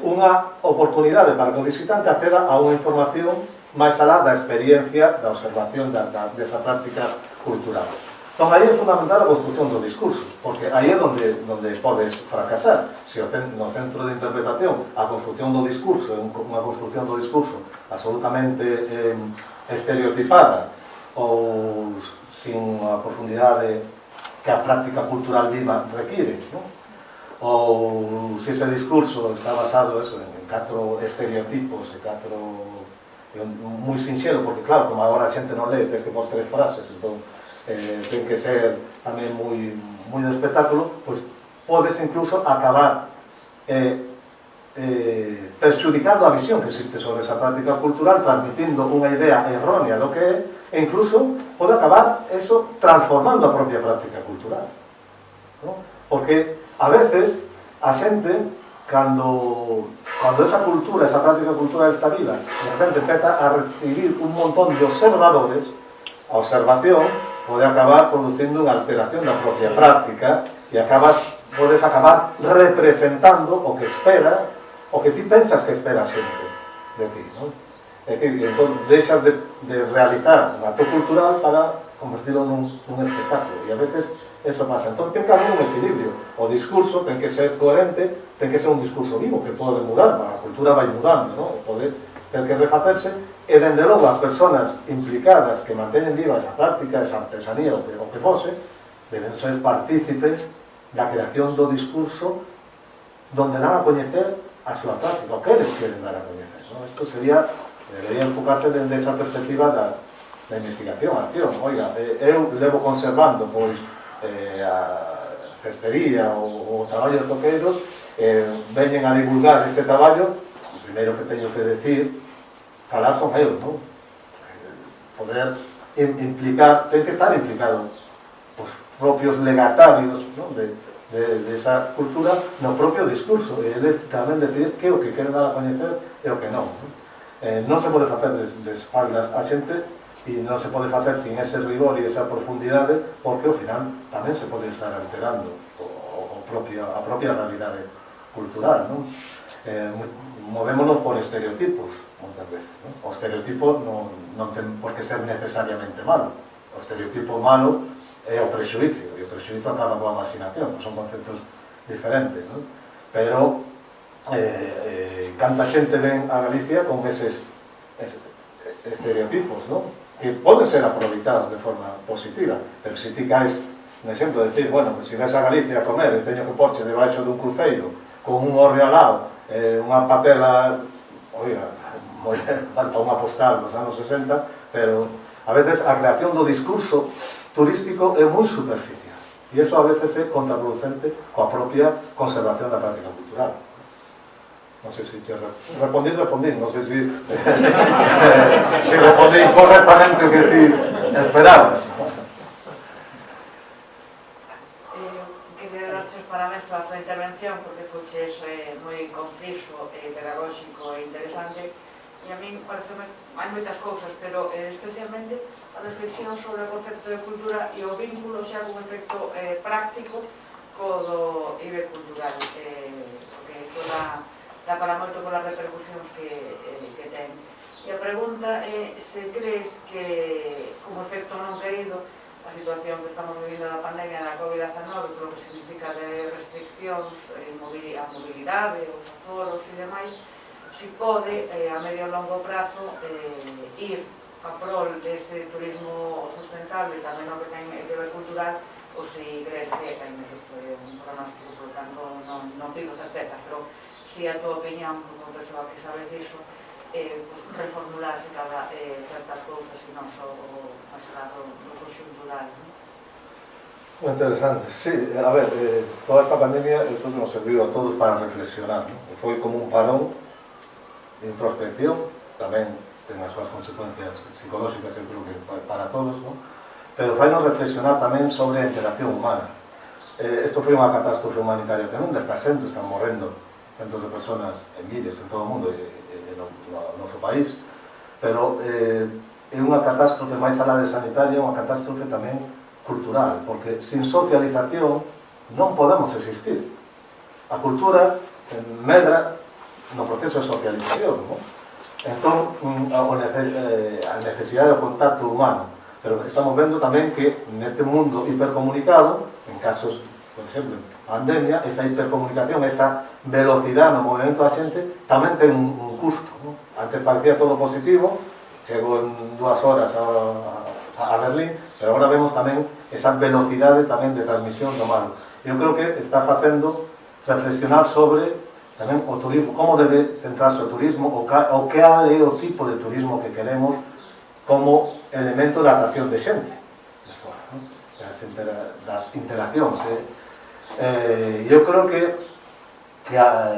unha oportunidade para que o visitante acceda a unha información máis alá da experiencia, da observación desa práctica cultural. Entón, aí é fundamental a construcción do discurso, porque aí é onde podes fracasar. Se no centro de interpretación a construcción do discurso é unha construcción do discurso absolutamente estereotipada ou sin a profundidade que a práctica cultural viva require, non? Ou se ese discurso está basado en 4 estereotipos e 4 moi sinxelo, porque claro, como agora a xente non lee, tens que pôr 3 frases, entón ten que ser tamén moi de espectáculo, pois podes incluso acabar perxudicando a visión que existe sobre esa práctica cultural, transmitindo unha idea errónea do que é, e incluso pode acabar eso transformando a propia práctica cultural, ¿no? Porque a veces a xente cando esa cultura, esa práctica cultural está viva, a xente empeza a recibir un montón de observadores, a observación pode acabar producindo unha alteración da propia práctica e podes acabar representando o que espera, o que ti pensas que espera a xente de ti, non? É dicir, entón deixas de realizar un acto cultural para convertirlo nun espectáculo, e a veces eso pasa. Entón ten que haber un equilibrio, o discurso ten que ser coherente, ten que ser un discurso vivo que pode mudar, a cultura vai mudando, non? Ten que refacerse, e dende logo as persoas implicadas que manteñen viva esa práctica, esa artesanía, o que fose, deben ser partícipes da creación do discurso donde dan a coñecer a súa práctica, o que eles queren dar a coñecer, non? Isto debería enfocarse dende esa perspectiva da investigación, a acción. Oiga, eu levo conservando pois a cestería ou o traballo de toqueiros, veñen a divulgar este traballo, o primeiro que teño que decir falar son eles, non? Poder implicar, ten que estar implicado os propios legatarios, non? de esa cultura no propio discurso, e eles tamén decidir que é o que queren dar a coñecer e o que non. Non se pode facer de espaldas a xente e non se pode facer sin ese rigor e esa profundidade, porque ao final tamén se pode estar alterando a propia realidade cultural, non? movémonos por estereotipos, moitas veces, non? O estereotipo non ten por que ser necesariamente malo. O estereotipo malo é o prexuicio, e o prexuicio acaba coa imaginación, son conceptos diferentes, non? Pero canta xente ven a Galicia con eses estereotipos, non? Que poden ser aproveitados de forma positiva, pero se ti caes un exemplo de decir, bueno, pues, se ves a Galicia a comer e teño que porche debaixo dun cruceiro con un orre ao lado, unha patela, oiga, moi falta unha postal dos anos 60, pero a veces a creación do discurso turístico é moi superficial e iso a veces é contraproducente coa propia conservación da práctica cultural. Non sei se te respondí, non sei se se respondí correctamente o que ti esperabas. Queria darche os parabéns pola tua intervención porque fuches moi conciso, pedagóxico e interesante. E a min pareceme, hai moitas cousas, pero especialmente a reflexión sobre o concepto de cultura e o vínculo xa con efecto práctico co do IBE cultural, porque isto dá para moito polas repercusións que ten. E a pregunta é se crees que, como efecto non querido, a situación que estamos vivindo da pandemia da COVID-19, polo que significa de restriccións a mobilidade, os aforos e demais, si pode, a medio e longo prazo, ir a prol dese turismo sustentable, tamén o que ten el nivel cultural, ou se crees que hai isto é un pronóstico, por tanto, non pido certezas, pero si a tua opinión, como persoa que sabes diso, reformularse cada certas cousas que non só o máis lado do conxuntural. Moi interesante, sí, a ver, toda esta pandemia nos serviu a todos para reflexionar, ¿no? Foi como un parón de introspección, tamén ten as súas consecuencias psicolóxicas, eu creo que para todos, ¿no? Pero fainos reflexionar tamén sobre a interacción humana. Isto foi unha catástrofe humanitaria tremenda, está sendo, están morrendo centos de personas en miles en todo o mundo e no noso país, pero é unha catástrofe máis alá de sanitaria, unha catástrofe tamén cultural, porque sin socialización non podemos existir. A cultura medra no proceso de socialización, ¿no? Entón, a necesidade do contacto humano, pero estamos vendo tamén que neste mundo hipercomunicado, en casos, por exemplo, pandemia, esa hipercomunicación, esa velocidade no movimento da xente, tamén ten un custo, ¿no? Antes parecía todo positivo, chego en 2 horas a Berlín, pero agora vemos tamén esa velocidade tamén de transmisión do mal. Eu creo que está facendo reflexionar sobre tamén o turismo, como debe centrarse o turismo, o que é o tipo de turismo que queremos como elemento de atracción de xente, das interaccións. Eu creo que a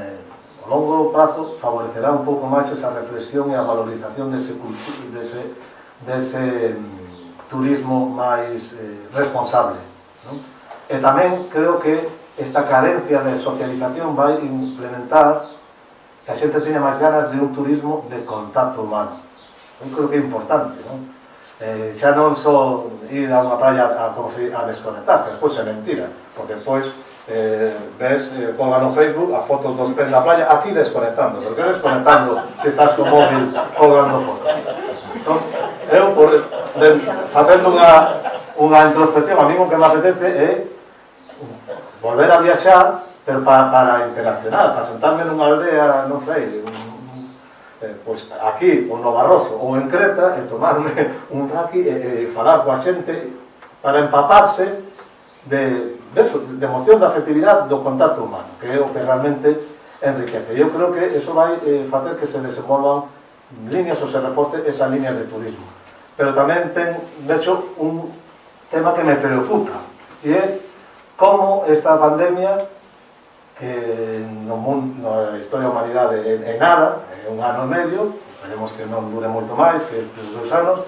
longo prazo favorecerá un pouco máis esa reflexión e a valorización dese turismo máis responsable, non? E tamén creo que esta carencia de socialización vai implementar que a xente teña máis ganas de un turismo de contacto humano. Eu creo que é importante, non? Xa non só ir a unha praia a desconectar, que despois é mentira, porque despois ves, ponga no Facebook a fotos dos pés na playa, aquí desconectando, pero que desconectando se estás con móvil colgando fotos. Entón, eu, facendo unha introspección, a mí o que me apetece é volver a viaxar, pero para interaccionar, para sentarme nunha aldea, non sei, pois aquí, ou no Barroso, ou en Creta, e tomarme un raqui e falar coa xente para empaparse de emoción, de afectividade do contacto humano, que é o que realmente enriquece. Eu creo que eso vai facer que se desenvolvan líneas ou se reforce esa línea de turismo. Pero tamén ten, de hecho, un tema que me preocupa, e é como esta pandemia, que na historia da humanidade é nada, é un ano e medio, esperemos que non dure moito máis que estes 2 anos,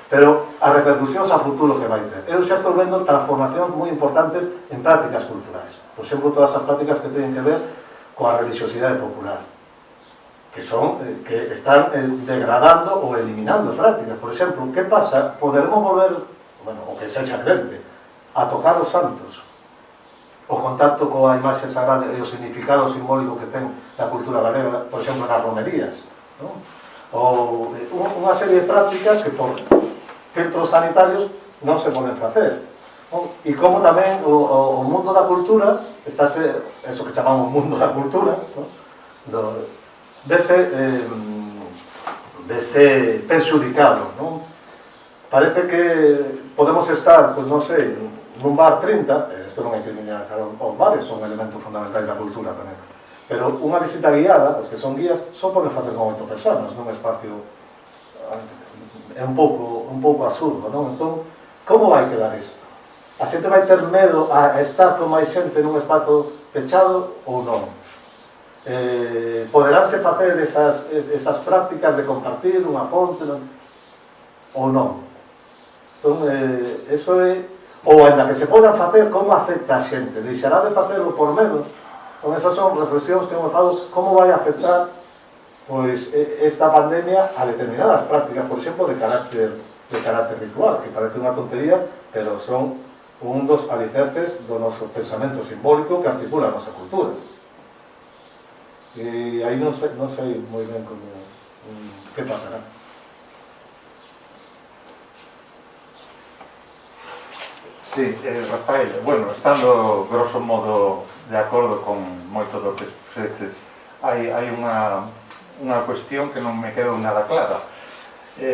pero as repercusións a futuro que vai ter. Eu xa estou vendo transformacións moi importantes en prácticas culturais. Por exemplo, todas as prácticas que teñen que ver coa religiosidade popular, que están degradando ou eliminando prácticas. Por exemplo, que pasa? Poderemos volver, bueno, o que sexa crente, a tocar os santos. o contacto coa imaxe sagrada e o significado simbólico que ten na cultura galega, por exemplo, nas romerías, non? Ou unha serie de prácticas que por filtros sanitarios non se poden facer, non? E como tamén o mundo da cultura está eso que chamamos mundo da cultura, non? Dese perxudicado, non? Parece que podemos estar, pois non sei, nun bar 30, isto non hai que mirar os bares, son elementos fundamentais da cultura tamén, pero unha visita guiada, os que son guías, só poden facer con 8 personas nun espacio, é un pouco absurdo, non? Entón, como vai quedar iso? A xente vai ter medo a estar con máis xente nun espazo pechado ou non? Poderánse facer esas prácticas de compartir unha fonte ou non? Entón, eso é, ou ainda que se podan facer, como afecta a xente? Deixará de facelo por medo? Con esas son reflexións que me falo, como vai afectar pois esta pandemia a determinadas prácticas, por exemplo, de carácter ritual, que parece unha tontería, pero son un dos alicerces do noso pensamento simbólico que articula a nosa cultura. E aí non sei moi ben como que pasará. Sí, Rafael, bueno, estando grosso modo de acordo con moito do que expuxeches, hai unha cuestión que non me quedou nada clara.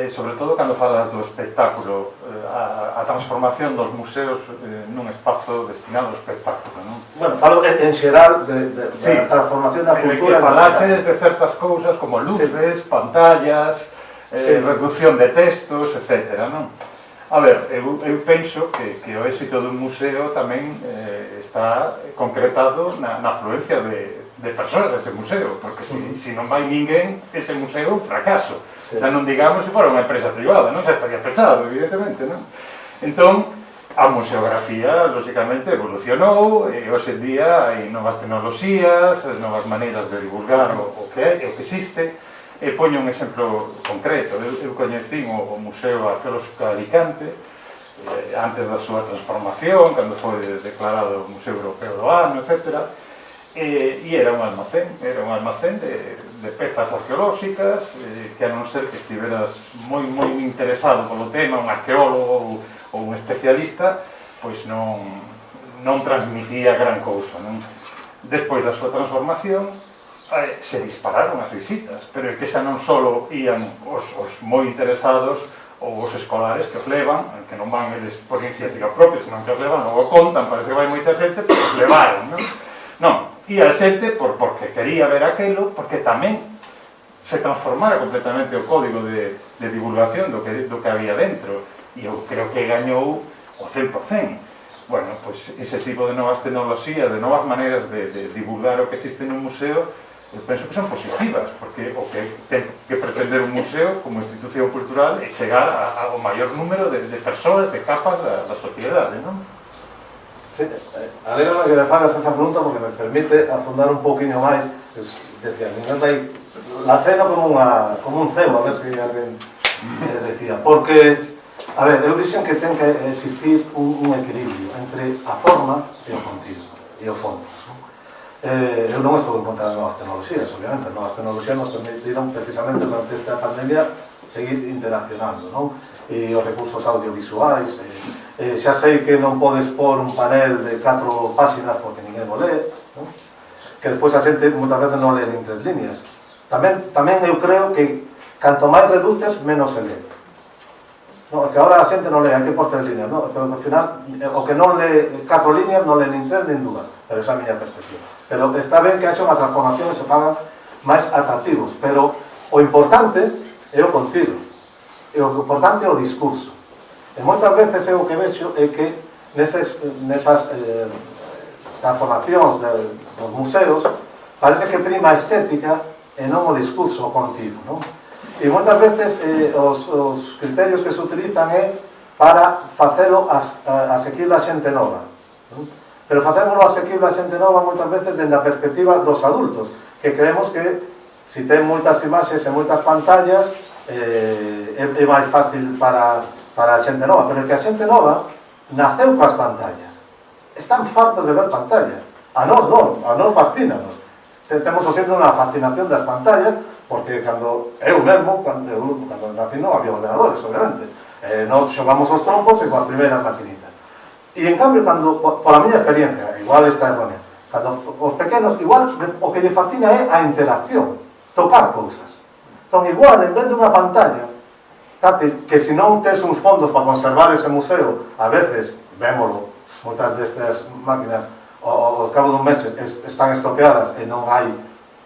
Sobre todo cando falas do espectáculo, a transformación dos museos nun espazo destinado ao espectáculo, non? Bueno, falo en xeral da transformación da cultura. Que falaches de certas cousas como luces, pantallas, reducción de textos, etc. non? A ver, eu penso que o éxito dun museo tamén está concretado na afluencia de persoas dese museo, porque se non vai ninguén, ese museo é un fracaso. Xa non digamos se fora unha empresa privada, non? Xa estaría pechado, evidentemente, non? Entón, a museografía, lógicamente, evolucionou, e hoxe en día hai novas tecnoloxías, novas maneiras de divulgar o que hai, o que existe. E poño un exemplo concreto. Eu coñecín o Museo Arqueolóxico de Alicante antes da súa transformación, cando foi declarado Museo Europeo do Ano, etc. E era un almacén de pezas arqueolóxicas que, a non ser que estiveras moi interesado polo tema, un arqueólogo ou un especialista, pois non transmitía gran cousa, non? Despois da súa transformación se dispararon as visitas, pero é que xa non só ían os moi interesados ou os escolares que os levan, que non van eles por iniciativa propia, senón que os levan, non o contan, parece que vai moita xente, pero os levaron, non? Non, e a xente porque quería ver aquilo, porque tamén se transformara completamente o código de divulgación do que había dentro, e eu creo que gañou o 100%. Bueno, pois ese tipo de novas tecnoloxías, de novas maneiras de divulgar o que existe nun museo, eu penso que son positivas, porque o que ten que pretender un museo como institución cultural é chegar ao maior número de persoas, de capas da sociedade, non? Sí, alégrame que me fagas esa pregunta porque me permite afondar un pouquinho máis. Decía, ninguén vai la cena como un cebo, a ver se alguén decía, porque a ver, eu dixen que ten que existir un equilibrio entre a forma e o contido e o fondo. Eu non estou en contra das novas tecnoloxías, obviamente. As novas tecnoloxías nos permitiron precisamente durante esta pandemia seguir interaccionando, non? E os recursos audiovisuais, xa sei que non podes pôr un panel de 4 páxinas porque ninguén o lee, non? Que despois a xente moitas veces non lee nin 3 líneas. Tamén eu creo que canto máis reduces, menos se lee. No, que agora a xente non lee, hai que pôr 3 líneas, non? Pero ao final, o que non lee 4 líneas, non lee nin 3 nin 2, pero esa é a miña perspectiva. Pero está ben que haxa unha transformación e se fagan máis atractivos, pero o importante é o contido, e o importante é o discurso. E moitas veces o que vexo é que nesas transformacións dos museos parece que prima a estética e non o discurso, o contido, non? E moitas veces os criterios que se utilizan é para facelo asequible a xente nova, non? Pero facémoslo asequible a xente nova moitas veces dende a perspectiva dos adultos, que creemos que se ten moitas imaxes e moitas pantallas é máis fácil para a xente nova, pero é que a xente nova naceu coas pantallas. están fartos de ver pantallas. A nós non, a nós fascínanos. Temos o sempre unha fascinación das pantallas, porque cando eu mesmo, cando nací non había ordenadores, obviamente. Nós xogamos os trompos e coas primeiras maquinitas. E en cambio, cando, pola miña experiencia, igual está errónea, cando os pequenos, igual, o que lle fascina é a interacción, tocar cousas. Entón, igual, en vez de unha pantalla, que se non tes uns fondos para conservar ese museo, a veces, vémolo, moitas destas máquinas, ao cabo dun mes están estropeadas e non hai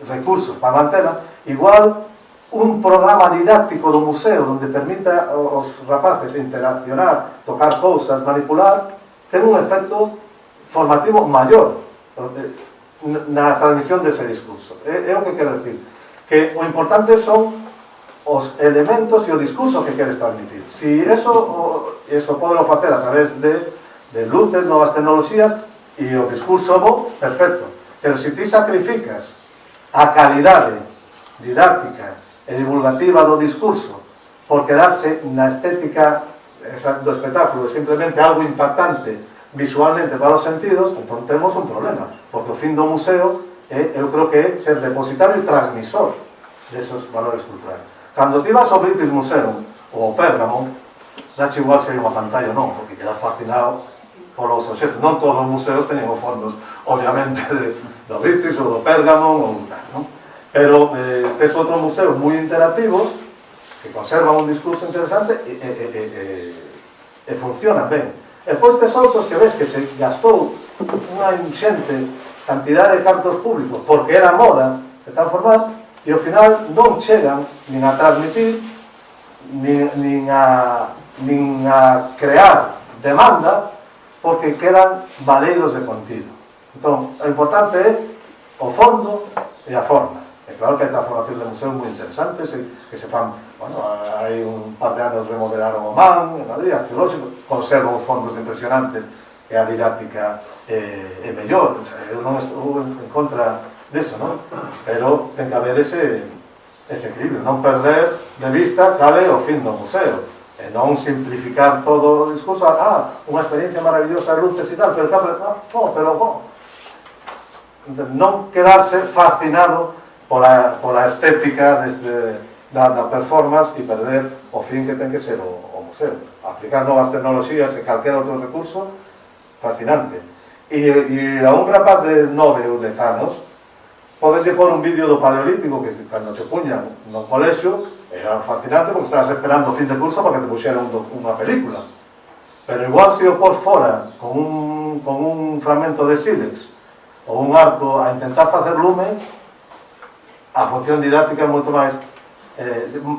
recursos para mantela, igual un programa didáctico do museo onde permita aos rapaces interaccionar, tocar cousas, manipular, ten un efecto formativo maior na transmisión dese discurso. É o que quero decir, que o importante son os elementos e o discurso que queres transmitir. Si eso podelo facer a través de luces, novas tecnoloxías, e o discurso bo, perfecto. Pero se ti sacrificas a calidade didáctica e divulgativa do discurso por quedarse na estética do espectáculo, simplemente algo impactante visualmente para os sentidos, entón temos un problema, porque o fin do museo eu creo que é ser depositario e transmisor desos valores culturales. Cando ti vas ao British Museum ou ao Pérgamo, dache igual se hai unha pantalla ou non, porque quedas fascinado polos obxectos. Non todos os museos teñen os fondos, obviamente, do British ou do Pérgamo ou tal, non? Pero tes outros museos moi interactivos que conservan un discurso interesante e funcionan ben. E depois tes outros que ves que se gastou unha inxente cantidad de cartos públicos porque era moda de tal forma e ao final non chegan nin a transmitir nin a crear demanda porque quedan valeiros de contido. Entón, o importante é o fondo e a forma. É claro que hai transformacións de museos moi interesantes que se fan, bueno, hai un par de anos remodelaron o MAN en Madrid, arqueolóxico, conservan os fondos impresionantes e a didáctica é mellor. Eu non estou en contra deso, non? Pero ten que haber ese equilibrio, non perder de vista cal é o fin do museo. E non simplificar todo o discurso, unha experiencia maravillosa de luces e tal, pero non quedarse fascinado pola estética da performance e perder o fin que ten que ser o museo. Aplicar novas tecnoloxías e calquera outro recurso, fascinante. E a un rapaz de 9 ou 10 anos, poderlle pôr un vídeo do Paleolítico que cando che puñan no colexio era fascinante porque estabas esperando o fin de curso para que te puxeran unha película. Pero igual se o pos fora con un fragmento de sílex ou un arco a intentar facer lume, a función didáctica é moito máis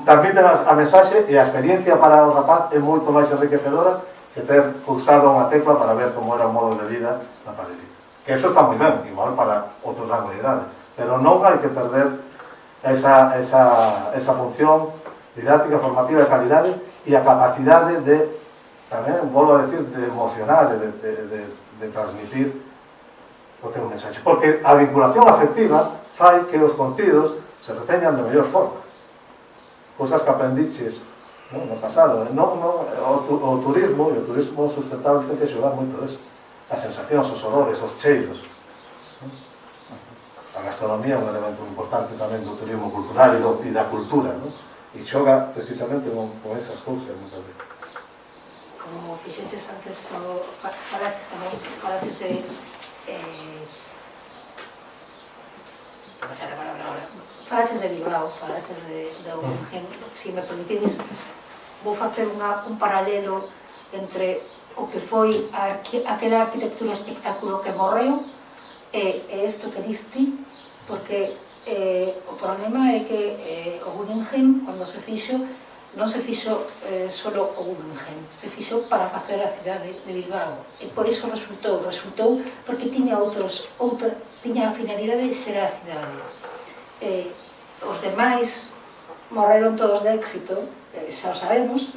transmiten a mensaxe e a experiencia para o rapaz é moito máis enriquecedora que ter cursado unha tecla para ver como era o modo de vida na Paleolítico. Que eso está moi ben, igual para outro rango de idade, pero non hai que perder esa función didáctica, formativa de calidade e a capacidade de, tamén, volvo a decir, de emocionar e de transmitir o teu mensaxe. Porque a vinculación afectiva fai que os contidos se reteñan de mellor forma. Cousas que aprendiches no pasado. O turismo e o turismo sustentable ten que xogar moito deso. As sensacións, os olores, os cheiros. A gastronomía é un elemento importante tamén do turismo cultural e da cultura, non? E xoga precisamente con esas cousas moitas veces. Como fixeches antes, falaches de falaches de Bilbao, falaches de Guggenheim. Se me permitides, vou facer un paralelo entre o que foi aquela arquitectura espectáculo que morreu e isto que diste, porque o problema é que o Guggenheim, cando se fixo, non se fixo solo o Guggenheim, se fixo para facer a cidade de Bilbao, e por iso resultou porque tiña a finalidade de ser a cidade. Os demais morreron todos de éxito, xa o sabemos,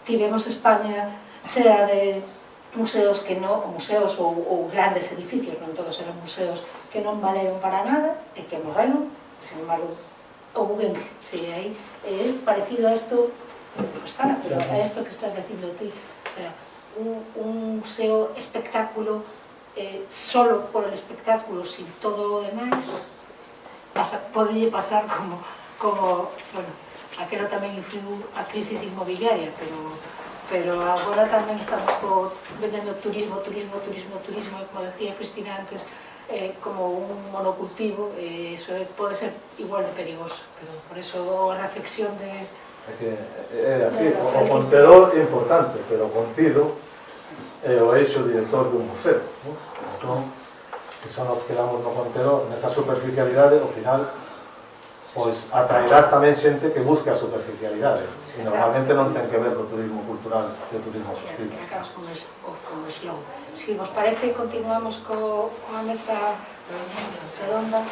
tivemos España chea de museos que non, museos ou grandes edificios, non todos eran museos que non valeron para nada e que morreron, sin embargo, o Guggenheim, si hai, é parecido a isto, pues cara, pero a isto que estás dicindo ti, Un museo espectáculo solo por el espectáculo, sin todo o demais, podelle pasar como bueno, aquelo tamén influiu a crisis inmobiliaria, pero agora tamén estamos vendendo turismo, como decía Cristina antes, como un monocultivo, e iso pode ser igual de perigoso, pero por eso a reflexión de... É así, o contedor é importante, pero o contido é o eixo director dun museo, non? Entón, se só nos quedamos no contedor, nesa superficialidade, ao final, pois atraerás tamén xente que busca a superficialidade, e normalmente non ten que ver co turismo cultural e o turismo sostible. Acabas con o slow. Si vos parece, continuamos coa mesa redonda.